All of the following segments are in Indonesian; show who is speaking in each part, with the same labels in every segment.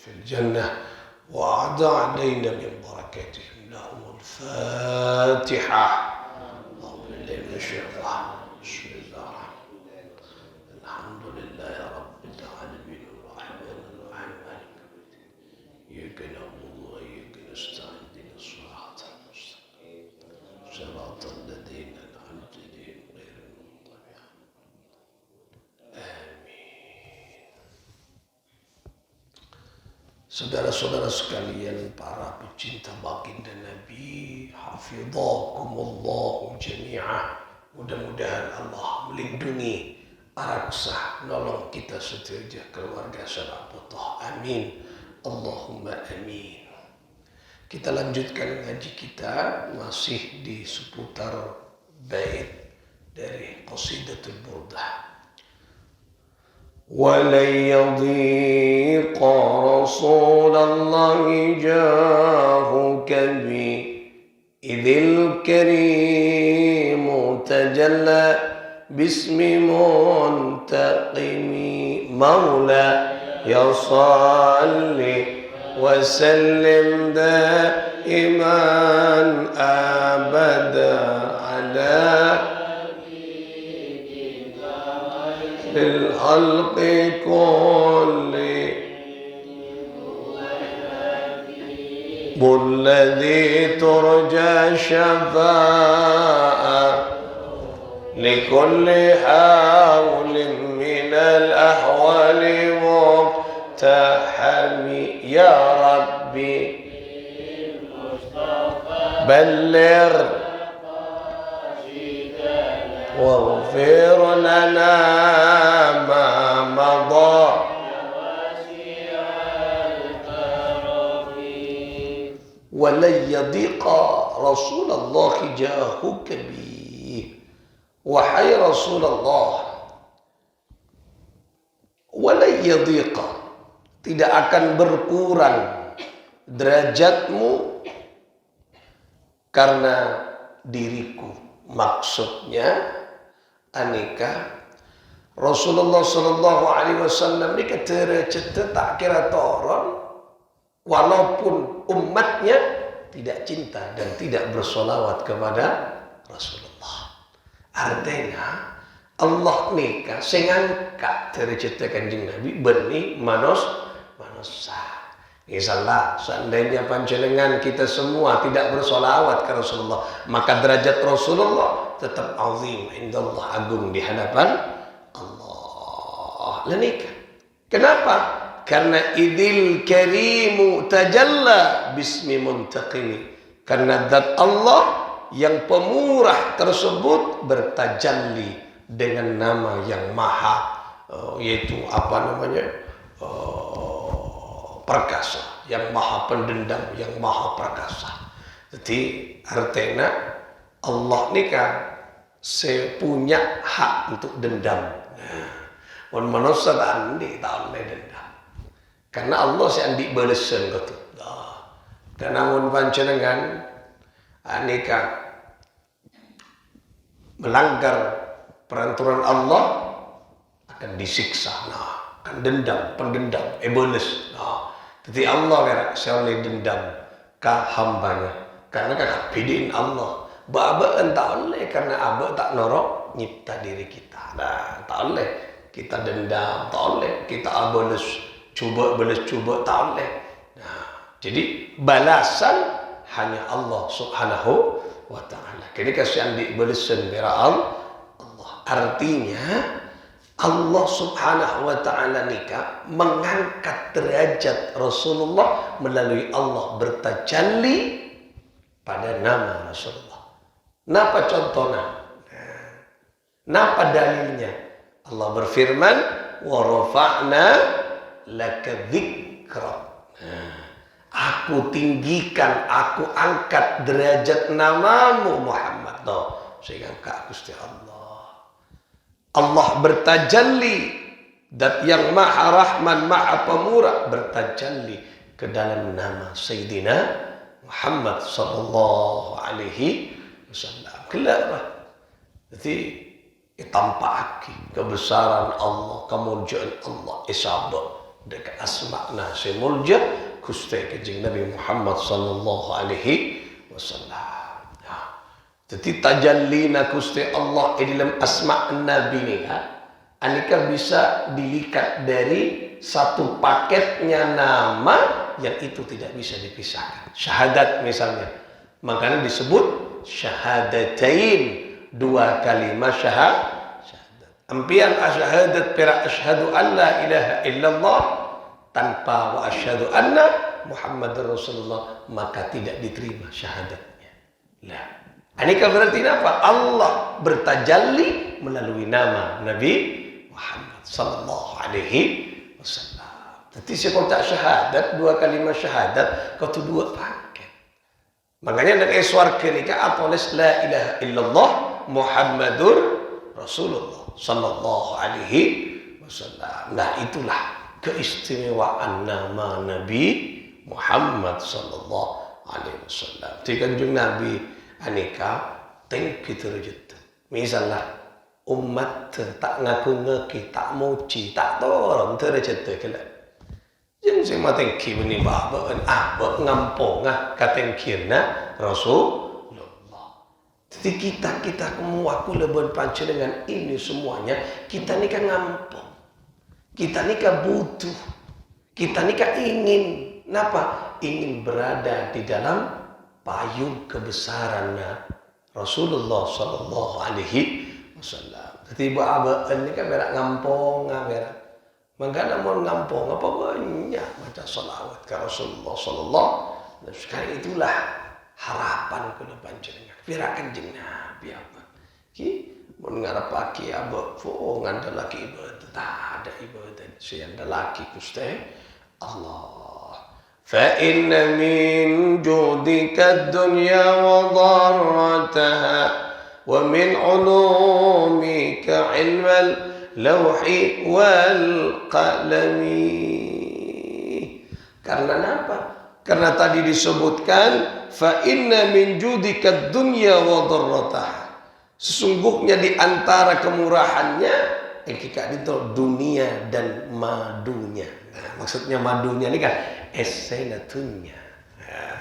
Speaker 1: في الجنة وأعد علينا من بركاتهم. لهم الفاتحة. أعوذ بالله من الشيطان. بسم الله الحمد لله رب العالمين الرحمن الرحيم مالك يوم الدين إياك نعبد وإياك نستعين اهدنا الصراط المستقيم صراط الذين أنعمت عليهم غير المغضوب عليهم. Saudara-saudara sekalian, para pecinta baginda Nabi, hafidhakumullahu jami'ah. Mudah-mudahan Allah melindungi, araksah, nolong kita seterusnya keluarga Saraputah. Amin. Allahumma amin. Kita lanjutkan ngaji kita masih di seputar bait dari Qasidatul Burdah. ولن يضيق رسول الله جاهك بي إذ الكريم تجلى باسم منتقم مولاي صل وسلم دائما أبدا على للخلق كل والذي ترجى شفاعة لكل حول من الأحوال مقتحم يا ربي بلغ واغفر لنا ما مضى ولن يضيق رسول الله جاهك بي. Wahai Rasulullah, ولن يضيق, tidak akan berkurang derajatmu karena diriku. Maksudnya aneka Rasulullah sallallahu alaihi wasallam ni kata cerita tak kira toron walaupun umatnya tidak cinta dan tidak bersolawat kepada Rasulullah. Artinya Allah ni kan sengangkat cerita Kanjeng Nabi benih manusia. Misalnya seandainya panjenengan kita semua tidak bersolawat ke Rasulullah, maka derajat Rasulullah tetap azim indallah, agung di hadapan Allah. Lenika. Kenapa? Karena idil karimu tajalla bismi muntaqimi. Karena zat Allah yang pemurah tersebut bertajalli dengan nama yang maha, yaitu apa namanya? Perkasa, yang maha pendendam, yang maha perkasa. Jadi artinya Allah ni kan sepunya hak untuk dendam. Wan manusia andi tak boleh dendam. Karena Allah si andi balesan gitu. Dan namun panjenengan anika melanggar peraturan Allah akan disiksa. Nah, akan dendam, pendendam, bales. Nah, jadi Allah kira saya oleh dendam ke hambanya. Karena kakak bidiin Allah. Baba tak oleh karena abah tak norok nyipta diri kita. Nah, tak oleh kita dendam, tak oleh kita bales, cuba tak oleh. Nah, jadi balasan hanya Allah Subhanahu wa taala. Kini kasihan di balasan Allah. Artinya Allah Subhanahu wa ta'ala nikah mengangkat derajat Rasulullah melalui Allah bertajalli pada nama Rasulullah. Napa contohnya? Napa dalilnya? Allah berfirman, wa rafa'na laka dzikra. Aku tinggikan, aku angkat derajat namamu Muhammad. Sehingga angkat Gusti Allah. Allah bertajalli, dat yang maha rahman, maha pemurah, bertajalli ke dalam nama Sayyidina Muhammad sallallahu alaihi wasallam. Kelak. Jadi tampaki kebesaran Allah, kemuliaan Allah, isabah dekat asma'na semulja Gusti Kanjeng Nabi Muhammad sallallahu alaihi wasallam. Jadi tajallina Gusti Allah di dalam asma' Nabi ni anika bisa dilihat dari satu paketnya nama yang itu tidak bisa dipisahkan. Syahadat misalnya, makanya disebut syahadatain, dua kalimat syahadat. Ampian asyahadat pera asyhadu an la ilaha illallah tanpa wa asyhadu anna Muhammadar Rasulullah, maka tidak diterima syahadatnya. Lah, anika berarti apa? Allah bertajalli melalui nama Nabi Muhammad sallallahu alaihi wasallam. Jadi saya tak syahadat, dua kalimat syahadat, kau tu dua paket. Makanya nak swarga ni ka atulis la ilaha illallah Muhammadur Rasulullah sallallahu alaihi wasallam. Nah, itulah keistimewaan nama Nabi Muhammad sallallahu alaihi wasallam. Di kanjeng Nabi anika tengki terjut. Misalnya umat tak ngaku ngeki, tak muji, tak tolong terjut kala. Jeng sing matengki meni babaan abot ngampong katengkirna Rasulullah. Jadi kita semua aku lebon panca dengan ini semuanya, kita ni kan ngampong. Kita ni kan butuh. Kita ni kan ingin napa? Ingin berada di dalam payung kebesarannya Rasulullah sallallahu alaihi wasallam. Jadi babaan ni kan berak ngampong berak. Maka namun ngampong apa banyak baca salawat ke Rasulullah sallallahu alaihi wasallam. Sekarang itulah harapan kula panjenengan. Pira Kanjeng Nabi apa? Ki mun ngarepake abot ngandel laki ibadah, tak ada ibadah siang laki Gusti Allah. Fa inna min judika ad-dunya wa dharrataha wa min ulumika ilmal lawhi wal qalami. Karena apa? Karena tadi disebutkan fa inna min judika dunya wa dharrataha. Sesungguhnya di antara kemurahannya itu dunia dan madunya. Nah, maksudnya madunya ini kan esenatunya. Nah,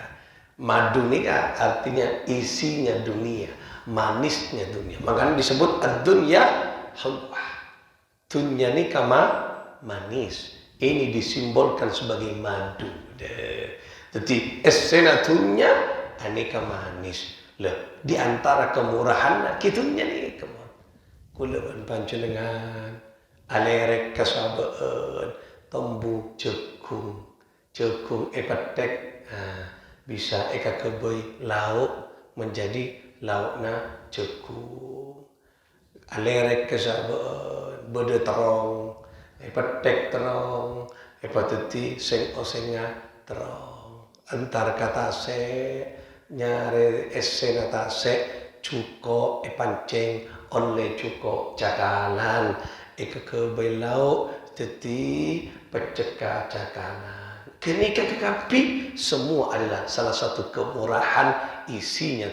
Speaker 1: madu ini kan artinya isinya dunia, manisnya dunia. Makanya disebut ad-dunya hulwah. Dunia ini kama manis. Ini disimbolkan sebagai madu. Jadi esenatunya aneka manis. Lah, di antara kemurahan kitunya nih kulawan panjenengan alerek kasabaan tombu jagung petek bisa eka keboi lauk menjadi laukna jagung. Alerek kasabaan bede terong petek terong teti seng osenga terong antar kata se nyare esena se cuko pancing oleh cuko cakalan kebelau teti peceka cakalan kenika kekapi semua adalah salah satu kemurahan isinya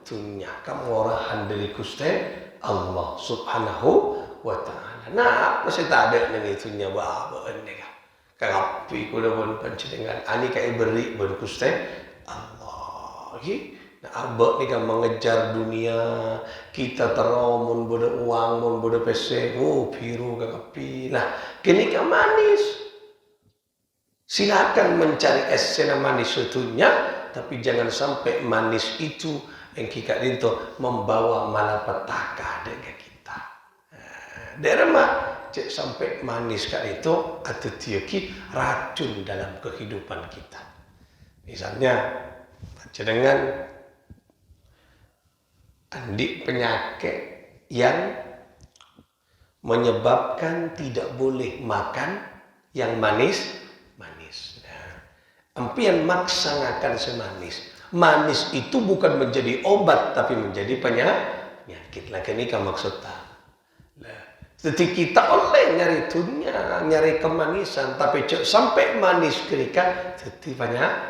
Speaker 1: dunia kemurahan dari Gusti Allah subhanahu wa ta'ala. Nah apa sih tak ada dengan itunya babaan ni kan kekapi kuda pun panjenengan ani kai beri ber Gusti Allah. Nah, abak ni kan mengejar dunia, kita teromun bodo uang, mun bodo PC, biru kakapi. Nah, kini kan manis. Silakan mencari esena manis itunya, tapi jangan sampai manis itu yang kita itu membawa malapetaka dengan kita. Daerah mah cek sampai manis kan itu atau tiaki racun dalam kehidupan kita. Misalnya dengan andi penyakit yang menyebabkan tidak boleh makan yang manis. Nah, empian maksa ngakan semanis. Manis itu bukan menjadi obat tapi menjadi penyakit. Lagi ini kan maksudnya. Jadi kita oleh nyari dunia, nyari kemanisan, tapi sampai manis kerika jadi penyakit.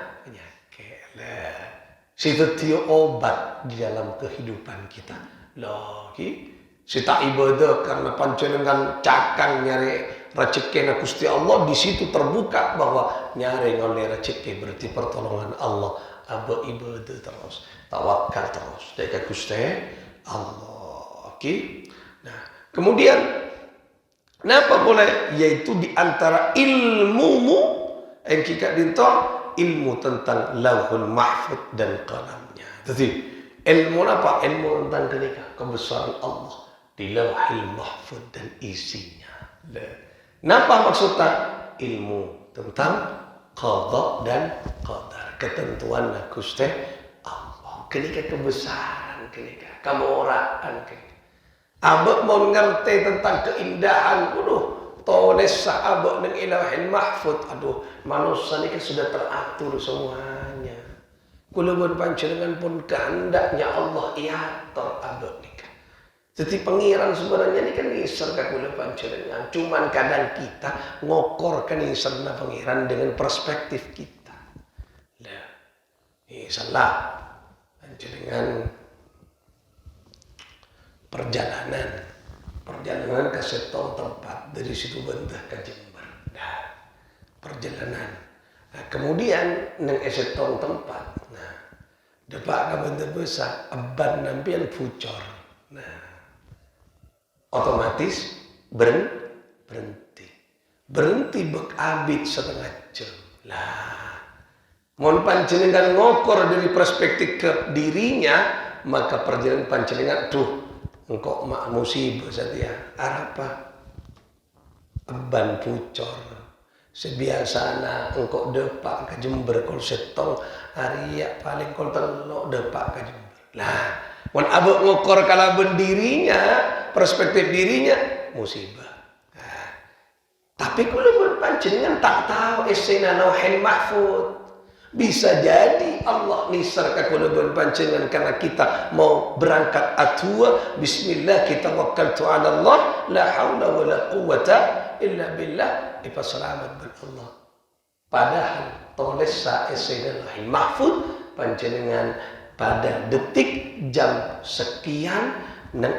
Speaker 1: Situ dia obat di dalam kehidupan kita. Lagi si tak ibadah karena panjenengan cakang nyari rezeki na Gusti Allah, di situ terbuka bahwa nyari oleh rezeki berarti pertolongan Allah. Aba ibadah terus, tawakal terus dekat Gusti Allah. Oke. Nah, kemudian napa boleh, yaitu di antara ilmumu yang kita dinto ilmu tentang Lauhul Mahfuz dan qalamnya. Jadi ilmu apa? Ilmu tentang kebesaran Allah di Lauhul Mahfuz dan isinya. Napa maksudnya? Ilmu tentang qada dan qadar, ketentuan Gusti Allah. Kenika kebesaran, kenika kemurahan, kenika. Abak mau ngerti tentang keindahan, tulis sahabat neng Ilahil Mahfud. Aduh, manusia ini kan sudah teratur semuanya. Kulubun panjenengan pun kehendaknya Allah iatur abak nih. Jadi pengiran sebenarnya ini kan ngisar ke kula panjenengan. Cuman kadang kita ngokor kan ngisarna pengiran dengan perspektif kita. Lah, salah panjenengan perjalanan ke setong tempat dari situ bentah ke Jember. Nah, perjalanan. Nah, kemudian neng setong tempat. Nah, depak ka bentah besar, ban nampian pucor. Nah, otomatis berhenti bekabit setengah jam. Lah, mohon panjenengan ngokor dari perspektif ke dirinya, maka perjalanan panjenengan engkau mak musibah saja. Apa? Ban pucor. Sebiasana engkau depak ke Jember kol setong hari ya paling kol telok depak ke Jember. Lah, mon abok ngokor kala bendirinya, perspektif dirinya musibah. Nah, tapi kalau panjenengan tak tahu esena Lauhul Mahfuz. Bisa jadi Allah nisar ke kulubun panjenengan karena kita mau berangkat atua. Bismillah kita wakkaltu ala Allah. La hawla wa la quwata illa billah. Ipa selamat ben Allah. Padahal tulis sa esena Lauhul Mahfuz panjenengan pada detik jam sekian nang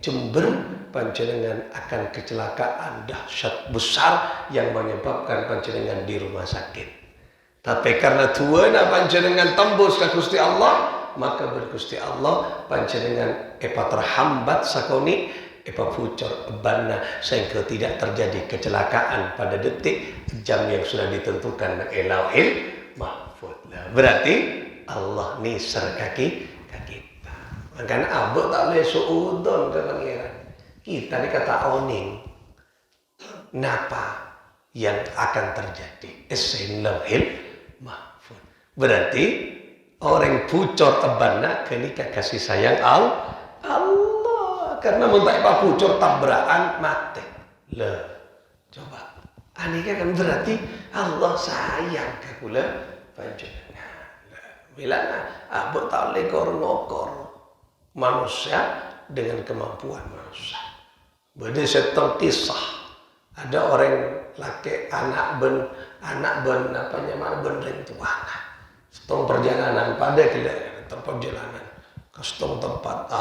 Speaker 1: Jember panjenengan akan kecelakaan dahsyat besar yang menyebabkan panjenengan di rumah sakit. Tapi karena tuana panjenengan tembus ke Gusti Allah, maka bergusti Allah panjenengan terhambat sakoni pucor banna sehingga tidak terjadi kecelakaan pada detik jam yang sudah ditentukan Lauhul Mahfuz. Berarti Allah nisar kaki kita. Makanya abok tak boleh suudon ke pangeran. Kita ni kata oning. Napa yang akan terjadi? Lauhul Mahfuz. Berarti orang pucor tebanna kenika kasih sayang Allah. Karena mentak pucor tabrakan mati. Lah, coba. Anika kan berarti Allah sayang ke kula panjenengan. Bilana abot tak boleh ngokor manusia dengan kemampuan manusia. Beda setong kisah. Ada orang laki anak ben rentuana. Setong perjalanan pada kita perjalanan ke setong tempat.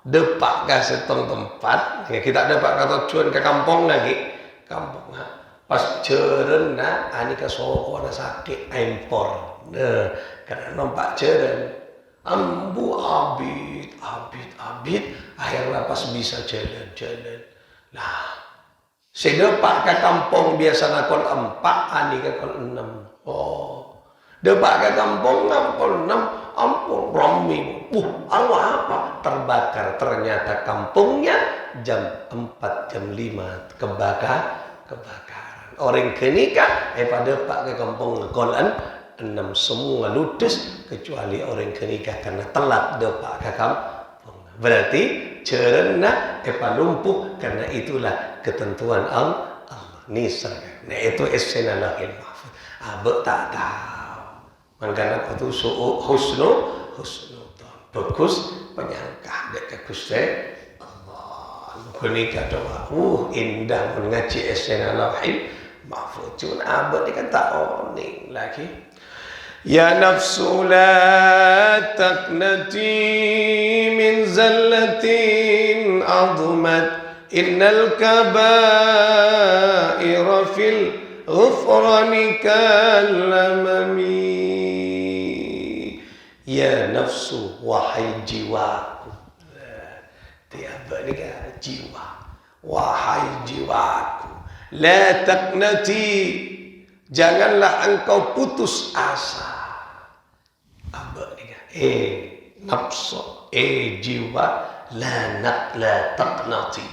Speaker 1: Depak ke setong tempat. Kita depak ke tujuan ke kampung lagi. Kampung. Pas ceren ani ke soko na sakit impor. Karena nampak ceren. Ambu abid. Akhirnya pas bisa jalan. Lah. Sedepak ke kampung biasa nakon 4, ani ke kol 6. Depak ke kampung kol 6, ampun rami. Arwah apa? Terbakar. Ternyata kampungnya jam 4, jam 5 kebakaran. Orang kenika pada depak ke kampung kol 6 semua ludes kecuali orang kenika karena telat depak ke kampung. Berarti cerena lumpuh karena itulah ketentuan Allah nisar. Nah itu esena Lauhul Mahfuz. Abek tak tahu. Makanya itu husnul bagus penyangka dekat Gusti Allah. Kenika doa indah mengaji esena Lauhul Mahfuz. Cuma abek ni kan tak oning lagi. Ya nafsu la taqnati min zallatin azmat innal kabaira fil ghufrani kalamami. Ya nafsu, wahai jiwaku. Tiaba ni kan jiwa. Wahai jiwaku, la taqnati, janganlah engkau putus asa. Apa ni kan? Nafsu, jiwa, la taqnati,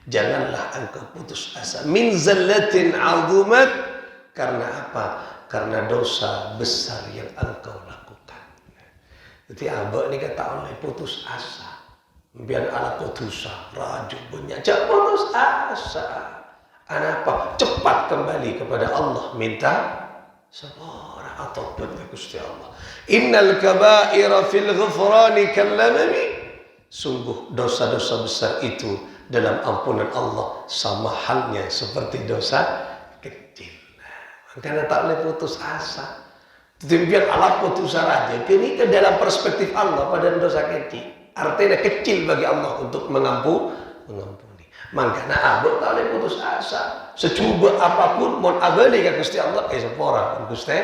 Speaker 1: janganlah engkau putus asa. Min zallatin azumat, karena apa? Karena dosa besar yang engkau lakukan. Jadi abah ni kan tak boleh putus asa. Biar anak dosa, raju banyak, jangan putus asa. Apa? Cepat kembali kepada Allah, minta seorang atau kepada Gusti Allah. Innal kaba'ira fil ghufrani kallamami, sungguh dosa-dosa besar itu dalam ampunan Allah sama halnya seperti dosa kecil. Makanya tak boleh putus asa. Biar Allah putus asa aja. Ini ke dalam perspektif Allah pada dosa kecil. Artinya kecil bagi Allah untuk mengampuni. Makanya abang tak boleh putus asa. Secuba apapun mon abali ke Gusti Allah, sepora Gusti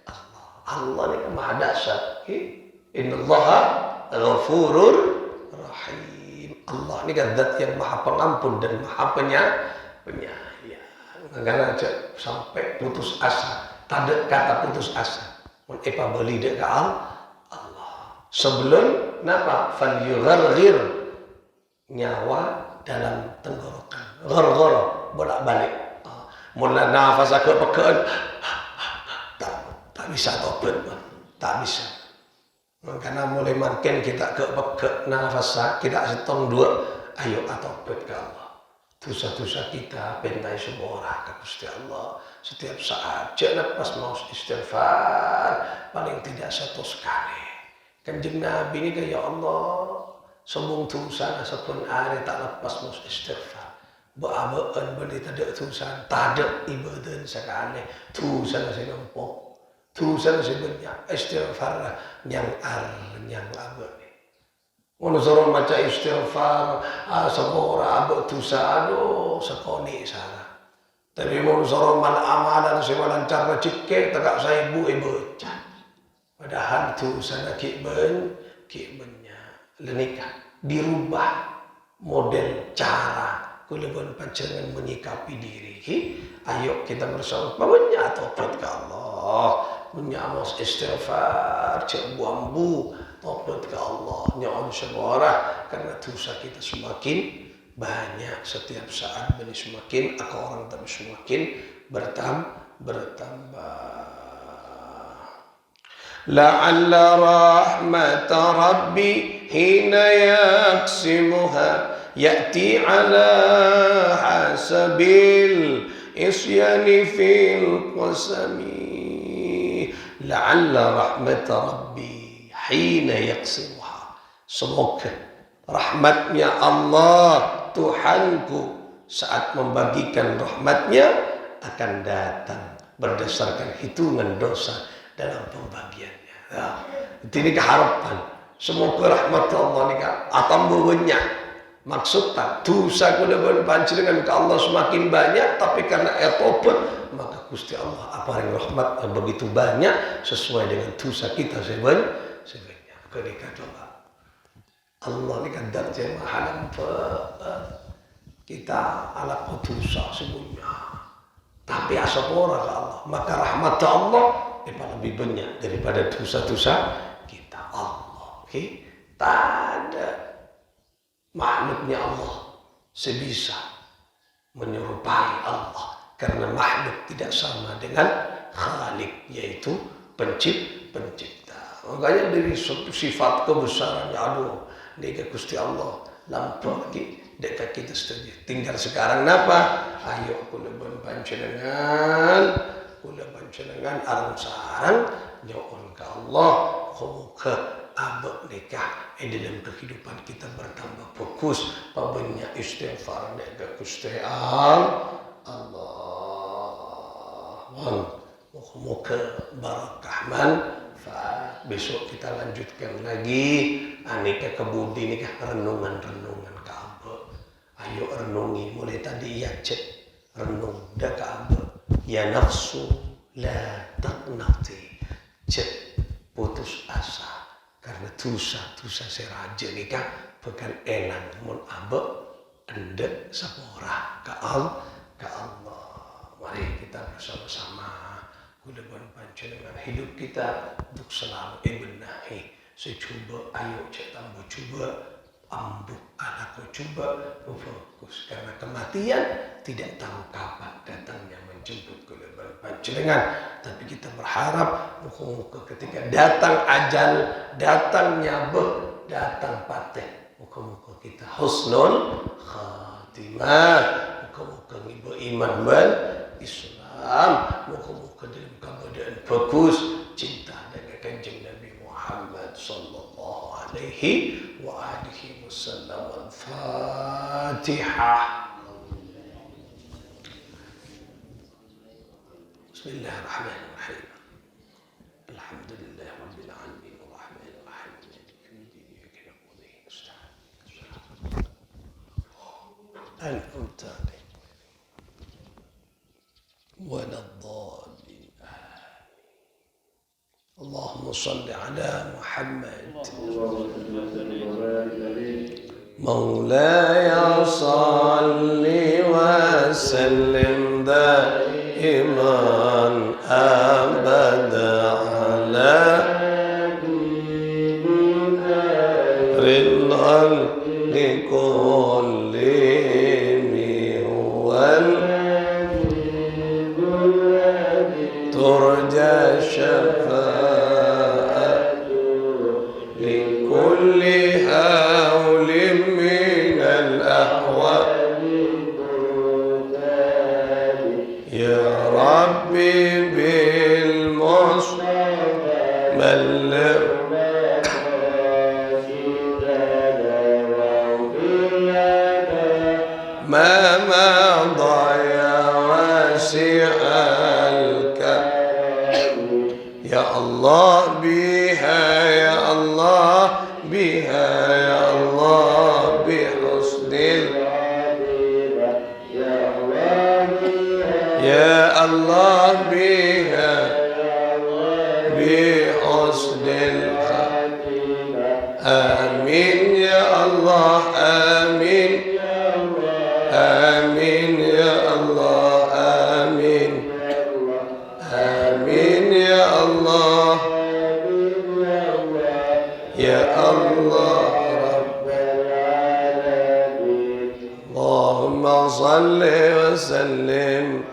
Speaker 1: Allah. Allah ni kan maha dahsyat. Innallaha ghafurur rahim. Allah ni kan zat yang maha pengampun dan maha penyayang. Makanya sampai putus asa. Tak ada kata putus asa. Mon beli dekat Allah. Sebelum napa fal yugharghir, nyawa dalam tenggorokan, ghar bolak-balik. Mula nafas agak pekaan, tak bisa tobat, tak bisa. Karena mulai makin kita ke pekak nafas kita setong dua, ayo tobat ke Allah. Dosa-dosa kita bentai semua orang ke Gusti Allah. Setiap saat jangan pas mau istighfar, paling tidak satu sekali. Kanjeng Nabi ini kaya Allah, sembung dosa sepun hari tak lepas mus istighfar. Ba'abaan beli tak ada dosa, tak ada ibadah sekali. Dosa saya nampak, dosa saya banyak. Istighfar yang abad ni. Kalau seorang macam istighfar, seorang abad dosa, aduh sekoni sana. Tapi kalau seorang malah amalan saya lancar rezeki, tak saya ibu cah. Padahal tu sana kibenya lenikah dirubah model cara kuliban pancengan menyikapi diri. Ayo kita bersama banyak tobat ke Allah, punya amos istighfar, cek buambu tobat ke Allah, nyaon seborah karena dosa kita semakin banyak setiap saat bani semakin orang tapi semakin bertambah. لعل رحمة ربي حين يقسمها يأتي على حسب الإصيان في القسم لعل رحمة ربي حين يقسمها. Semoga rahmatnya Allah Tuhanku saat membagikan rahmatnya akan datang berdasarkan hitungan dosa dalam pembagiannya. Ini keharapan. Semoga rahmat Allah ni tambah banyak. Maksudnya dosa kuda pancingan ke Allah semakin banyak, tapi karena tobat maka Gusti Allah apa yang rahmat yang begitu banyak sesuai dengan dosa kita sebanyak. Ketika coba Allah ni kan dat maha kita ala dosa semuanya. Tapi asal orang ke Allah, maka rahmat Allah lebih banyak daripada dosa-dosa kita. Allah, tak ada makhluknya Allah sebisa menyerupai Allah, karena makhluk tidak sama dengan Khalik, yaitu pencipta. Makanya dari suatu sifat kebesarannya, aduh, dekat Gusti Allah lampau dekat kita setuju. Tinggal sekarang napa? Ayo kula panjenengan arang sarang nyoon ke Allah, semoga abad nikah dalam kehidupan kita bertambah fokus, banyak istighfar dekat Gusti Allah. Moga barakah manfaat. Besok kita lanjutkan lagi aneka kebudi nikah renungan Ka'bah. Ayo renungi mulai tadi ya cek renung dah Ka'bah. Ya nafsu la taqnati, cek putus asa karena dosa seraja nikah bukan elang mun ambek endek sapora ka Allah. Mari kita bersama-sama mudah-mudahan panjenengan hidup kita untuk selalu benahi. Saya coba ayo cek tambah coba ambuk anakku coba fokus karena kematian tidak tahu kapan datangnya menjemput kelebihan panjenengan, tapi kita berharap muka-muka ketika datang ajal, datang nyabek, datang pateh, muka-muka kita husnul khatimah, muka-muka ngibu iman bal Islam, muka-muka dalam keadaan bagus cinta dengan kanjeng Nabi Muhammad sallallahu alaihi wa alihi wasallam. Al-Fatihah. Bismillahirrahmanirrahim. Alhamdulillahi rabbil alamin arrahmanir rahim maliki yaumiddin iyyaka na'budu wa iyyaka nasta'in. An'amta 'alaihim waladdallin. Allahumma shalli ala Muhammad. Maulaya salli wa sallim daiman abada ala ridwan likulli wal turja syafa'atu likulli hawlin minal ahwali ya Rabbi bil Mustafa balligh ma madaya wasi'alka ya Allah biha ya Allah biha ya Allah bihusnil ya Allah biha bihusnil amin ya Allah amin amin ya Allah amin amin ya Allah ya Allah rabbal alamin. Allahumma salli wa sallim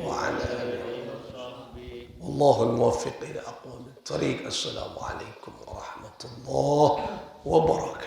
Speaker 1: wa ala alihi Allahul muwaffiq ila aqwamit thariq. Assalamu alaikum warahmatullahi wabarakatuh.